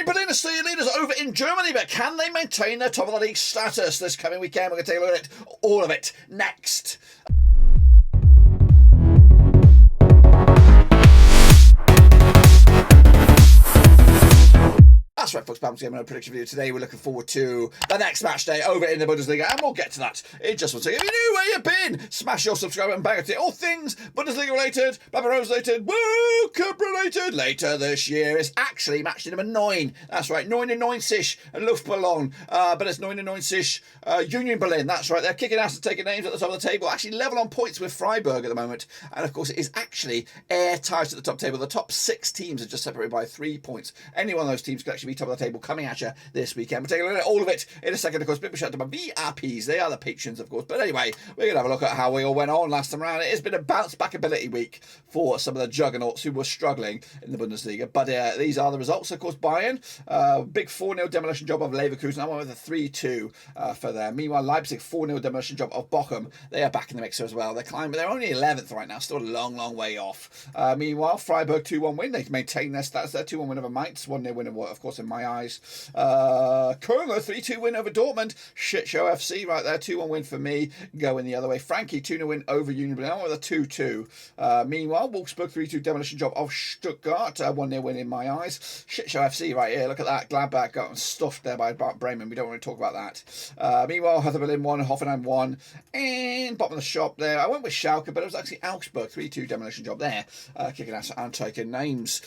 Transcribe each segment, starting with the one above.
Union Berlin are still leaders over in Germany, but can they maintain their top of the league status this coming weekend? We're going to take a look at all of it next. That's right, folks. Bam's Game prediction video today. We're looking forward to the next match day over in the Bundesliga, and we'll get to that in just one second. If you knew where you've been, smash your subscribe button, bang it. All things Bundesliga related, Baba Rose related, World Cup related. Later this year, it's actually match day number 9. That's right, 99-ish Luftballon, but it's 99-ish Union Berlin. That's right, they're kicking ass and taking names at the top of the table. Actually level on points with Freiburg at the moment, and of course it is actually airtight at the top table. The top 6 teams are just separated by 3 points. Any one of those teams could actually be top of the table coming at you this weekend. We'll take a look at all of it in a second. Of course, big shout out to my VRPs. They are the patrons, of course. But anyway, we're going to have a look at how we all went on last time around. It has been a bounce back ability week for some of the juggernauts who were struggling in the Bundesliga. But these are the results. Of course, Bayern, big 4-0 demolition job of Leverkusen. I went with a 3-2 for them. Meanwhile, Leipzig, 4-0 demolition job of Bochum. They are back in the mixer as well. They're climbing. They're only 11th right now. Still a long, long way off. Meanwhile, Freiburg 2-1 win. They maintain their stats there. 2-1 win over Mainz. 1-0 win, of course, in my eyes. Köln, 3-2 win over Dortmund. Shit show FC right there. 2-1 win for me. Going the other way. Frankie, 2-0 win over Union Berlin with a 2-2. Meanwhile, Wolfsburg, 3-2 demolition job of Stuttgart. 1-0 win in my eyes. Shit show FC right here. Look at that. Gladbach got stuffed there by Bremen. We don't want to talk about that. Meanwhile, Hertha Berlin 1, Hoffenheim 1. And bottom of the shop there. I went with Schalke, but it was actually Augsburg, 3-2 demolition job there. Kicking ass and taking names.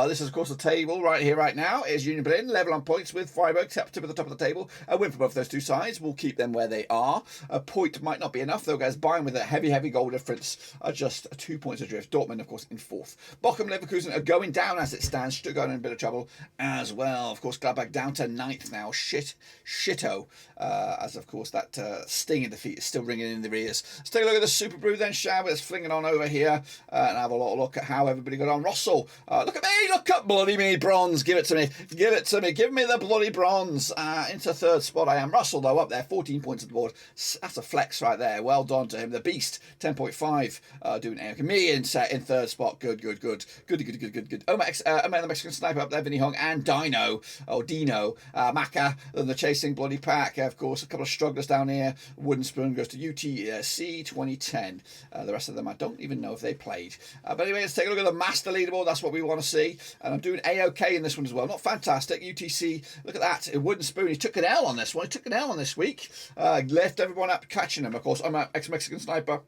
This is, of course, the table right here, right now. Is Union Berlin level on points with Freiburg, tip at the top of the table. A win for both those two sides will keep them where they are. A point might not be enough, though, guys. Bayern with a heavy goal difference are just 2 points adrift. Dortmund, of course, in 4th. Bochum, Leverkusen are going down as it stands. Stuttgart in a bit of trouble as well. Of course, Gladbach down to 9th now. Shitto. As, of course, that stinging defeat is still ringing in the ears. Let's take a look at the Super Brew then, shall we? Let's fling it on over here and have a little look at how everybody got on. Russell, look at me. Look at bloody me bronze. Give it to me. Give it to me. Give me the bloody bronze. Into 3rd spot I am. Russell, though, up there. 14 points at the board. That's a flex right there. Well done to him. The Beast, 10.5. Doing it. Me in 3rd spot. Good. Omax, the Mexican Sniper up there. Vinny Hong and Dino. Maka, and the chasing bloody pack. Of course, a couple of strugglers down here. Wooden Spoon goes to UTC 2010. The rest of them, I don't even know if they played. But anyway, let's take a look at the master leaderboard. That's what we want to see. And I'm doing A-OK in this one as well. Not fantastic. UTC, look at that. Wooden Spoon, he took an L on this one. He took an L on this week. Left everyone up catching him, of course. I'm an ex-Mexican Sniper.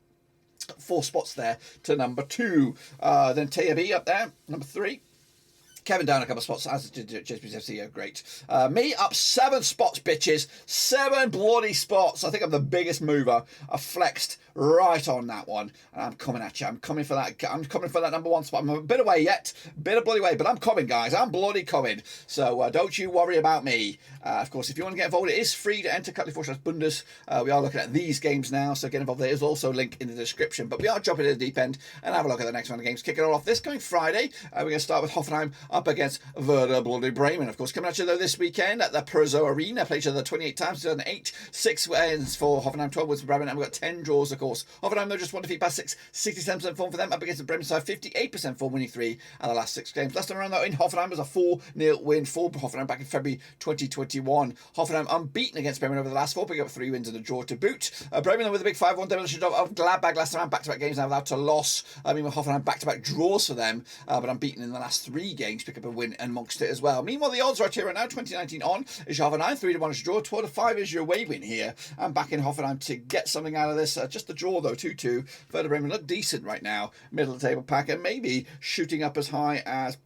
4 spots there to number 2. Then TAB up there, number 3. Kevin down a couple of spots, as did JSPC. Great. Me up 7 spots, bitches. 7 bloody spots. I think I'm the biggest mover. I flexed right on that one, and I'm coming at you. I'm coming for that. I'm coming for that number 1 spot. I'm a bit away yet, bit of bloody way, but I'm coming, guys. I'm bloody coming. So don't you worry about me. Of course, if you want to get involved, it is free to enter. /Bundes. We are looking at these games now, so get involved. There is also a link in the description. But we are jumping in the deep end and have a look at the next round of games. Kicking it all off this coming Friday. We're going to start with Hoffenheim up against Werder bloody Bremen. Of course, coming at you though this weekend at the Perzo Arena. Played each other 28 times, 2008. 6 wins for Hoffenheim, 12 wins for Bremen, and we've got 10 draws, of course. Hoffenheim, though, just 1 defeat past 6, 67% form for them. Up against the Bremen side, 58% form, winning 3 out of the last 6 games. Last time around, though, in Hoffenheim was a 4-0 win for Hoffenheim back in February 2021. Hoffenheim unbeaten against Bremen over the last 4, picking up 3 wins and a draw to boot. Bremen, though, with a big 5-1 demolition job of Gladbach last time around, back-to-back games now without a loss. I mean, with Hoffenheim back-to-back draws for them, but unbeaten in the last 3 games, pick up a win amongst it as well. Meanwhile, the odds right here right now, 2019 on is your Hoffenheim, 3-1 is your draw, 12-5 is your away win here. And back in Hoffenheim to get something out of this. Just the draw though, 2-2. Werder Bremen look decent right now, middle of the table pack, and maybe shooting up as high as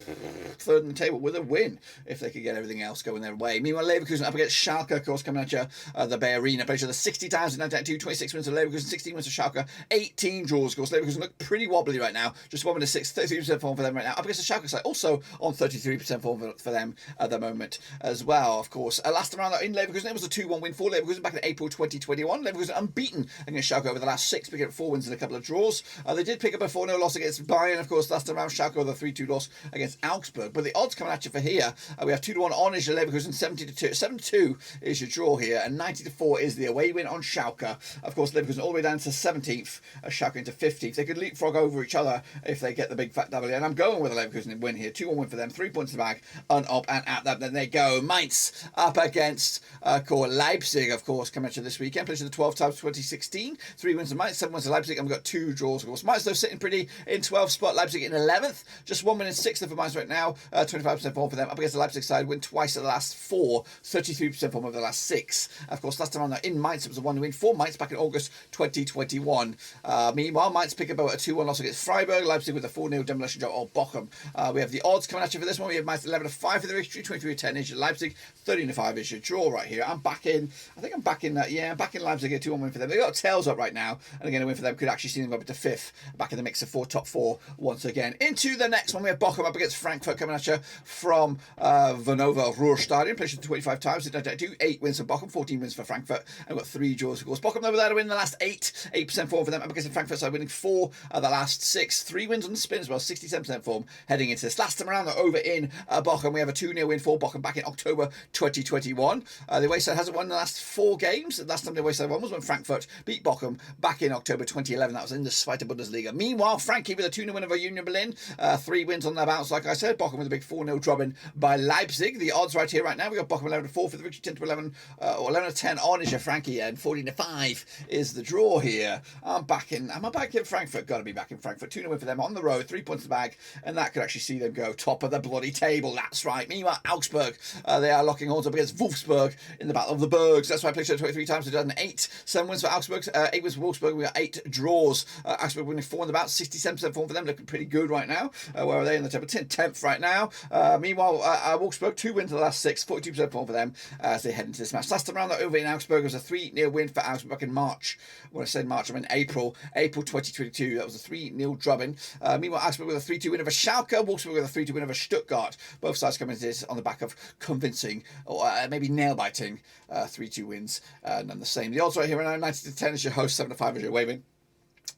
3rd in the table with a win if they could get everything else going their way. Meanwhile, Leverkusen up against Schalke, of course, coming at you, the Bay Arena. Played each other 60 times in 1992, 26 wins for Leverkusen, 16 wins for Schalke, 18 draws, of course. Leverkusen look pretty wobbly right now, just 1 to 6, 33% form for them right now. Up against the Schalke side, also on 33% form for them at the moment as well, of course. Last round in Leverkusen, it was a 2-1 win for Leverkusen back in April 2021. Leverkusen unbeaten against Schalke over the last 6, picking up 4 wins and a couple of draws. They did pick up a 4-0 loss against Bayern, of course, last round. Schalke with a 3-2 loss against Augsburg. But the odds coming at you for here, we have 2-1 on is your Leverkusen, 70-2, 7-2 is your draw here, and 90-4 is the away win on Schalke. Of course, Leverkusen all the way down to 17th, Schalke into 15th. They could leapfrog over each other if they get the big fat W, and I'm going with a Leverkusen win here. 2-1 win for them. 3 points in the bag, and up and at them. Then they go. Mainz up against Leipzig, of course, coming at you this weekend. Played the 12 times 2016. 3 wins to Mainz, 7 wins to Leipzig, and we've got 2 draws, of course. Mainz, though, sitting pretty in 12th spot. Leipzig in 11th. Just 1 win in 6th for Mainz right now. 25% form for them. Up against the Leipzig side, win twice at the last 4. 33% form over the last 6. Of course, last time around in Mainz, it was a 1 win for Mainz back in August 2021. Meanwhile, Mainz pick up a 2-1 loss against Freiburg. Leipzig with a 4-0 demolition job of Bochum. We have the odds coming at you for this one. We have Mainz 11-5 for the victory, 23-10 is your Leipzig, 13-5 is your draw right here. I'm back in Leipzig, a 2-1 win for them. They've got tails up right now, and again, a win for them could actually see them go up to 5th, back in the mix of top 4 once again. Into the next one, we have Bochum up against Frankfurt coming at you from Vonovia Ruhrstadion. Played 25 times, did 8 wins for Bochum, 14 wins for Frankfurt, and we've got 3 draws, of course. Bochum over there to win the last 8% form for them, up against the Frankfurt side, winning 4 of the last 6. 3 wins on the spin as well, 67% form heading into this. Last time around, they're over in Bochum. We have a 2-0 win for Bochum back in October 2021. The away side hasn't won the last 4 games. The last time the away side won was when Frankfurt beat Bochum back in October 2011. That was in the Zweite Bundesliga. Meanwhile, Frankie with a 2-0 win over Union Berlin. 3 wins on their bounce, like I said. Bochum with a big 4-0 drubbing by Leipzig. The odds right here right now, we got Bochum 11-4 for the victory, 10-11, or 11-10 on is your Frankie, and 14-5 is the draw here. Am I back in Frankfurt? Got to be back in Frankfurt. 2-0 win for them on the road, 3 points in the bag, and that could actually see them go top of the bloody table. That's right. Meanwhile, Augsburg, they are locking horns up against Wolfsburg in the Battle of the Bergs. That's why I played 23 times. They've done 8. 7 wins for Augsburg, 8 wins for Wolfsburg. We got 8 draws. Augsburg winning 4 in the bout, 67% form for them, looking pretty good right now. Where are they in the table? 10th right now. Meanwhile, Wolfsburg, 2 wins in the last 6, 42% form for them as they head into this match. Last time around, over in Augsburg, it was a 3-0 win for Augsburg back in March. When I said March, I mean April 2022. That was a 3-0 drubbing. Meanwhile, Augsburg with a 3-2 win over Schalke. Wolfsburg with a 3-2 win over Stuttgart. Both sides coming into this on the back of convincing, or maybe nail-biting 3-2 wins. None the same. The odds right here are now 90-10 is your host, 7-5 is your waving.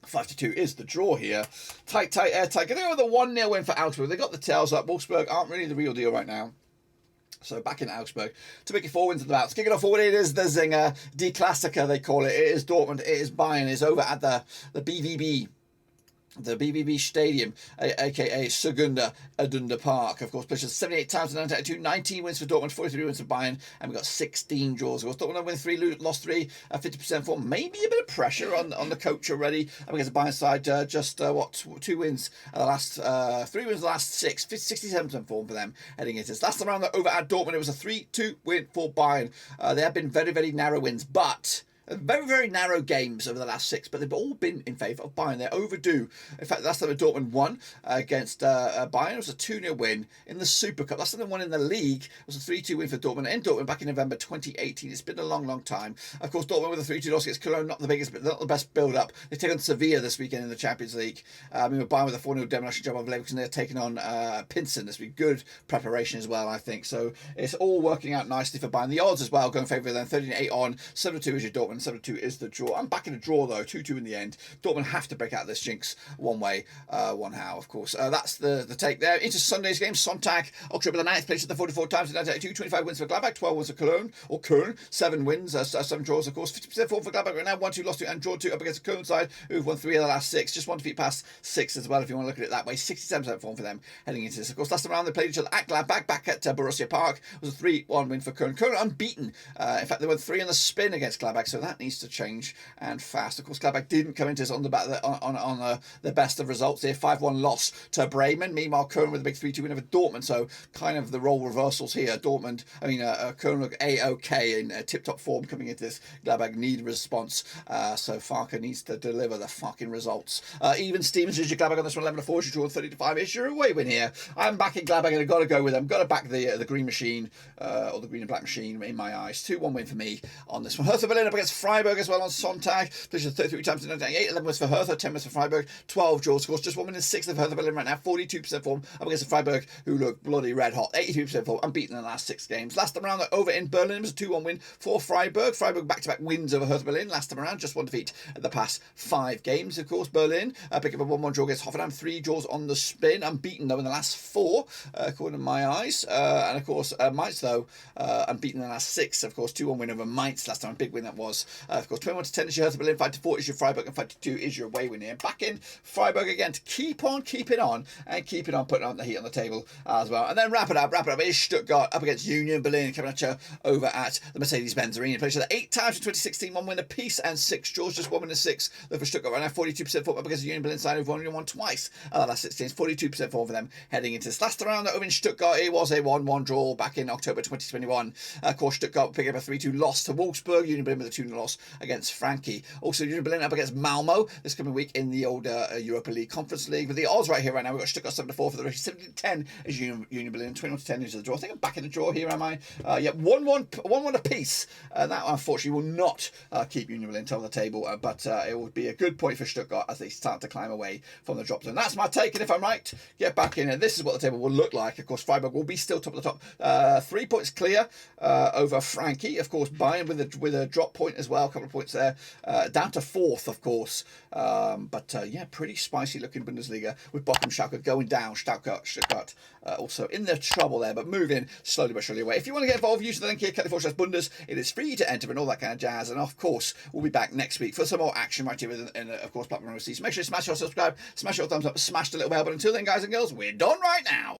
5-2 is the draw here. Tight, airtight. Going to go with a 1-0 win for Augsburg. They got the tails up. Wolfsburg aren't really the real deal right now. So back in Augsburg to make it 4 wins in the bouts. Kicking off forward, it is the Zinger, Die Klassiker they call it. It is Dortmund, it is Bayern, it is over at the BVB. The BVB Stadium, aka Segunda Iduna Park. Of course, played 78 times in 1992, 19 wins for Dortmund, 43 wins for Bayern, and we got 16 draws. Of course, Dortmund win 3, lost 3, 50% form. Maybe a bit of pressure on the coach already. I mean, against the Bayern side, 2 wins the last 3 wins the last 6, 67% form for them heading into this. Last time around, over at Dortmund, it was a 3-2 win for Bayern. They have been very, very narrow wins, but very, very narrow games over the last 6, but they've all been in favour of Bayern. They're overdue. In fact, last time Dortmund won against Bayern, it was a 2-0 win in the Super Cup. Last time they won in the league was a 3-2 win for Dortmund in Dortmund back in November 2018. It's been a long, long time. Of course, Dortmund with a 3-2 loss against Cologne, not the biggest, but not the best build-up. They take on Sevilla this weekend in the Champions League. Bayern with a 4-0 demolition job of Leverkusen. They're taking on Pinson. This will be good preparation as well, I think. So it's all working out nicely for Bayern. The odds as well going in favour of them. 13-8 on, 7-2 is your Dortmund, 7-2 is the draw. I'm back in a draw though, 2-2 in the end. Dortmund have to break out of this jinx one way, one how, of course. That's the take there. Into Sunday's game, Sonntag, October the 9th, placed at the 44 times in 1982, 25 wins for Gladbach, 12 wins for Köln, 7 wins, 7 draws, of course. 50% form for Gladbach right now, 1-2 lost to and draw 2 up against the Köln side, who've won 3 of the last 6, just 1 defeat past 6 as well, if you want to look at it that way. 67% form for them heading into this. Of course, last time around they played each other at Gladbach, back at Borussia Park. It was a 3-1 win for Köln. Köln unbeaten. In fact, they won 3 in the spin against Gladbach, so that needs to change and fast. Of course, Gladbach didn't come into this on the best of results. They had 5-1 loss to Bremen. Meanwhile, Köln with a big 3-2 win over Dortmund. So kind of the role reversals here. Köln look A-OK in tip-top form coming into this. Gladbach need a response. So Farke needs to deliver the fucking results. Even Stevens is your Gladbach on this one, 11-4. She draw 30-5. It's your away win here. I'm back in Gladbach and I've got to go with them. Got to back the green machine, or the green and black machine in my eyes. 2-1 win for me on this one. Hertha Berlin up against Freiburg as well on Sonntag. Played 33 times in 1998. 11 wins for Hertha, 10 wins for Freiburg, 12 draws. Of course, just 1 win in 6 of Hertha Berlin right now. 42% form up against the Freiburg, who look bloody red hot. 82% form, unbeaten in the last 6 games. Last time around, over in Berlin, it was a 2-1 win for Freiburg. Freiburg back-to-back wins over Hertha Berlin. Last time around, just 1 defeat at the past 5 games. Of course, Berlin pick up a 1-1 draw against Hoffenheim. 3 draws on the spin. Unbeaten, though, in the last 4, according to my eyes. And, of course, Mainz, though, unbeaten in the last 6. Of course, 2-1 win over Mainz last time. A big win that was Of course, 21 to 10 is your Hertha Berlin, 5 to 4 is your Freiburg, and 5 to 2 is your away win here. Back in Freiburg again to keep on keeping on and keeping on putting on the heat on the table as well. And then wrap it up is Stuttgart up against Union Berlin coming at you over at the Mercedes-Benz Arena. Played each other 8 times in 2016, 1 win apiece and 6 draws, just 1 win and 6 for Stuttgart right now. 42% form up against the Union Berlin side who've only won twice. Last 16 is 42% form for them heading into this last round over in Stuttgart. It was a 1-1 draw back in October 2021. Of course, Stuttgart picking up a 3-2 loss to Wolfsburg. Union Berlin with a 2-0 loss against Frankie. Also, Union Berlin up against Malmo this coming week in the older Europa League Conference League. With the odds right here right now, we've got Stuttgart 7-4 for the race. 17-10 is Union Berlin. 21-10 is the draw. I think I'm back in the draw here, am I? Yeah, 1-1 apiece. That unfortunately will not keep Union Berlin top of the table, but it will be a good point for Stuttgart as they start to climb away from the drop zone. That's my take, and if I'm right, get back in. And this is what the table will look like. Of course, Freiburg will be still top of the top. 3 points clear over Frankie. Of course, Bayern with a drop point as well. A couple of points there. Down to 4th, of course. But yeah, pretty spicy looking Bundesliga with Bochum, Schalke going down. Stuttgart also in the trouble there, but moving slowly but surely away. If you want to get involved, use the link here, Kelly4/Bundes. It is free to enter and all that kind of jazz. And of course, we'll be back next week for some more action right here in of course, platform overseas. So make sure you smash your subscribe, smash your thumbs up, smash the little bell. But until then, guys and girls, we're done right now.